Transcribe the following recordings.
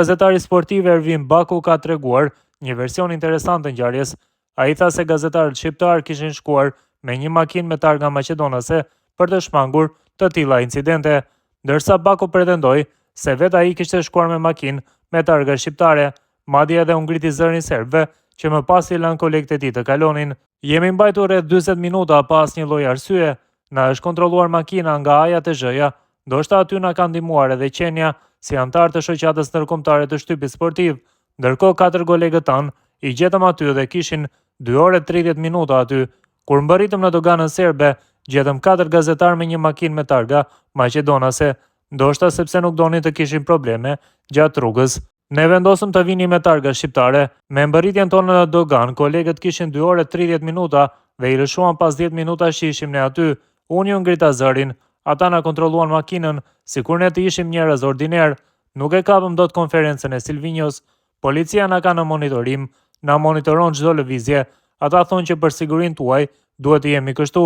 Gazetari sportiv Ervin Baku ka treguar një version interesant të ngjarjes. Ai tha se gazetarët shqiptar kishin shkuar me një makinë me targa maqedonase për të shmangur të tilla incidente, ndërsa Baku pretendoi se vetë ai kishte shkuar me makinë me targa shqiptare, madje edhe u ngriti zërin serbëve që më pas i lanë kolegët e tij të kalonin. Jemi mbajtur rreth 40 minuta pa asnjë lloj arsye, na është kontrolluar makina nga A-ja te Z-ja, ndoshta aty na ka ndihmuar edhe qenia si antar të shoqatës ndërkombëtare të shtypit sportiv, ndërkohë 4 kolegët tanë i gjetëm aty dhe kishin 2 orë 30 minuta aty. Kur mbërritëm në doganën serbe, gjetëm 4 gazetarë me një makinë me targa maqedonase, ndoshta sepse nuk donin të kishin probleme gjatë rrugës. Ne vendosëm të vini me targa shqiptare. Me mbërritjen tonë në dogan, kolegët kishin 2 orë 30 minuta dhe i lëshuan pas 10 minuta që ishim ne aty. Unë ju ngrita zërin, ata na kontrolluan makinën, sikur ne të ishim njerëz ordiner. Nuk e kapëm dot konferencën e Silvinjos. Policia na ka në monitorim, na monitoron çdo lëvizje. Ata thonë që për sigurinë tuaj duhet të jemi kështu,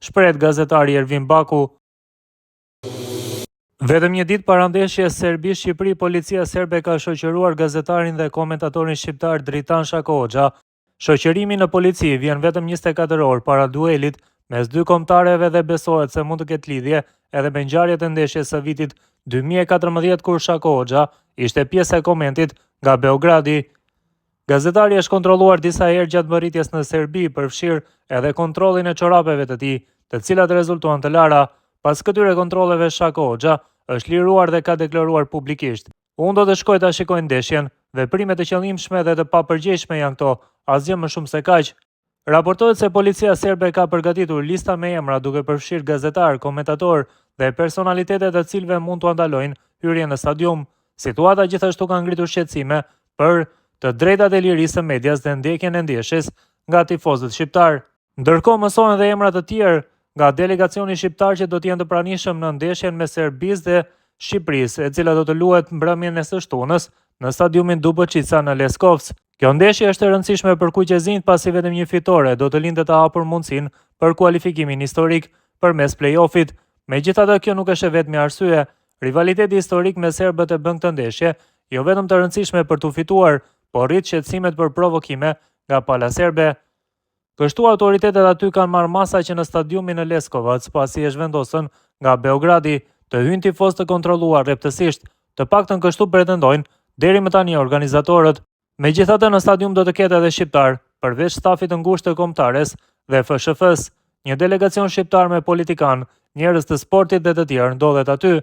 shpreh gazetari Ervin Baku. Vetëm një ditë para ndeshjes Serbi-Shqipëri, policia serbe ka shoqëruar gazetarin dhe komentatorin shqiptar Dritan Shako Hoxha. Shoqërimi në polici vjen vetëm 24 orë para duelit mes dy kombëtarëve dhe besohet se mund të ketë lidhje edhe me ngjarjet e ndeshjes së vitit 2014 kur Shako Hoxha ishte pjesë e komentit nga Beogradi. Gazetari është kontrolluar disa herë gjatë mbërritjes në Serbi, përfshirë edhe kontrollin e çorapeve të tij, të cilat rezultuan të lara. Pas këtyre kontrolleve, Shako Hoxha është liruar dhe ka deklaruar publikisht: "Unë do të shkoj ta shikoj ndeshjen, veprimet e qëllimshme dhe të papërgjegjshme janë këto, asgjë më shumë se kaq." Raportohet se policia serbe ka përgatitur lista me emra duke përfshirë gazetar, komentator dhe personalitete të cilëve mund t'u ndalojnë hyrjen në stadium. Situata gjithashtu ka ngritur shqetësime për të drejtat e lirisë së medias dhe ndjekjen e ndeshjes nga tifozët shqiptar. Ndërkohë mësohen dhe emra të tjerë nga delegacioni shqiptar që do të jenë të pranishëm në ndeshjen me Serbisë dhe Shqipërisë, e cila do të luhet mbrëmjen e së shtunës në stadiumin Dubocica në Leskovc. Kjo ndeshje është e rëndësishme për kuqezinjt pasi vetëm një fitore do të lindë të hapur mundësinë për kualifikimin historik përmes play-offit. Megjithatë, kjo nuk është vetëm arsye. Rivaliteti historik me serbët e bën këtë ndeshje jo vetëm të rëndësishme për të fituar, por rrit shqetësimet për provokime nga pala serbe. Kështu autoritetet aty kanë marrë masa që në stadiumin në Leskovac, pasi është vendosën nga Beogradi, të hyjnë tifoz të kontrolluar rreptësisht. Të paktën kështu pretendojnë deri më tani organizatorët. Megjithatë, në stadium do të ketë edhe shqiptar, përveç stafit të ngushtë të kombëtares dhe FSHF-s. Një delegacion shqiptar me politikan, njerëz të sportit dhe të tjerë ndodhet aty.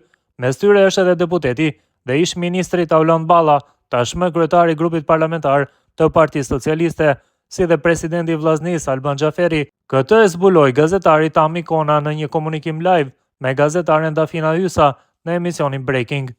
Mes tyre është edhe deputeti dhe ish ministri Taulan Balla, tashmë kryetari i grupit parlamentar të Partisë Socialiste, si dhe presidenti i Vllaznisë Alban Xhaferi. Këtë e zbuloi gazetari Tami Kona në një komunikim live me gazetaren Dafina Hysa në emisionin Breaking.